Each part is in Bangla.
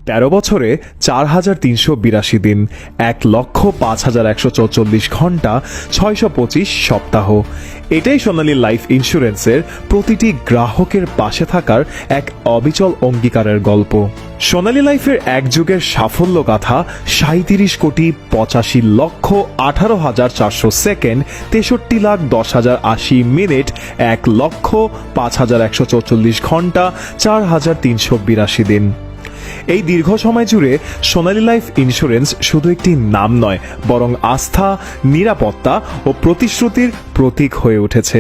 13 বছরে 4,382 দিন, 1,05,144 ঘন্টা, 625 সপ্তাহ। এটাই সোনালী লাইফ ইন্স্যুরেন্সের প্রতিটি গ্রাহকের পাশে থাকার এক অবিচল অঙ্গীকারের গল্প। সোনালী লাইফের এক যুগের সাফল্য গাথা 37,85,18,400 সেকেন্ড, 63,10,080 মিনিট, 1,05,144 ঘন্টা, 4,382 দিন। এই দীর্ঘ সময় জুড়ে সোনালী লাইফ ইন্স্যুরেন্স শুধু একটি নাম নয়, বরং আস্থা, নিরাপত্তা ও প্রতিশ্রুতির প্রতীক হয়ে উঠেছে।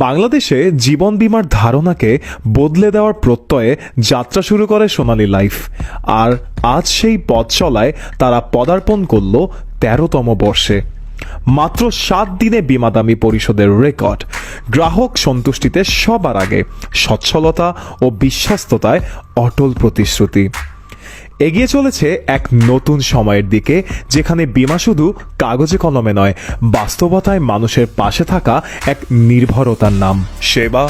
বাংলাদেশে জীবন বীমার ধারণাকে বদলে দেওয়ার প্রত্যয়ে যাত্রা শুরু করে সোনালী লাইফ। আর আজ সেই পথ চলায় তারা পদার্পণ করল 13তম বর্ষে। মাত্র 7 দিনে বীমা দামি পরিশোধের রেকর্ড, গ্রাহক সন্তুষ্টিতে সবার আগে, সচ্ছলতা ও বিশ্বস্ততায় অটল প্রতিশ্রুতি। এগিয়ে চলেছে এক নতুন সময়ের দিকে, যেখানে বীমা শুধু কাগজে কলমে নয়, বাস্তবতায় মানুষের পাশে থাকা এক নির্ভরতার নাম। সেবা,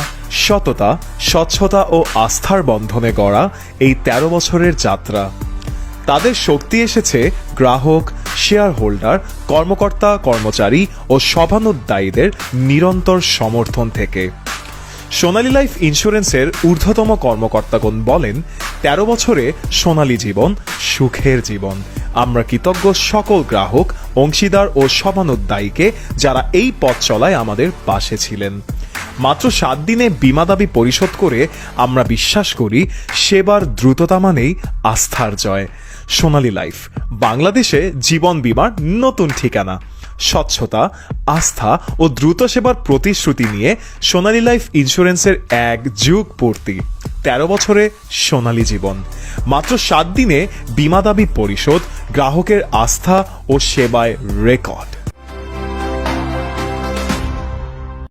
সততা, স্বচ্ছতা ও আস্থার বন্ধনে গড়া এই 13 বছরের যাত্রা। তাদের শক্তি এসেছে গ্রাহক, শেয়ার হোল্ডার, কর্মকর্তা, কর্মচারী ও সভানুদ্দায়ীদের নিরন্তর সমর্থন থেকে। সোনালী লাইফ ইন্স্যুরেন্সের ঊর্ধ্বতম কর্মকর্তাগণ বলেন, 13 বছরে সোনালী জীবন, সুখের জীবন। আমরা কৃতজ্ঞ সকল গ্রাহক, অংশীদার ও সভানুদ্দায়ীকে যারা এই পথ চলায় আমাদের পাশে ছিলেন। মাত্র 7 দিনে বীমা দাবি পরিশোধ করে আমরা বিশ্বাস করি সেবার দ্রুততা মানেই আস্থার জয়। সোনালী লাইফ, বাংলাদেশে জীবন বীমার নতুন ঠিকানা। স্বচ্ছতা, আস্থা ও দ্রুত সেবার প্রতিশ্রুতি নিয়ে সোনালী লাইফ ইন্স্যুরেন্সের এক যুগ পূর্তি। 13 বছরে সোনালী জীবন, মাত্র 7 দিনে বীমা দাবি পরিশোধ, গ্রাহকের আস্থা ও সেবায় রেকর্ড।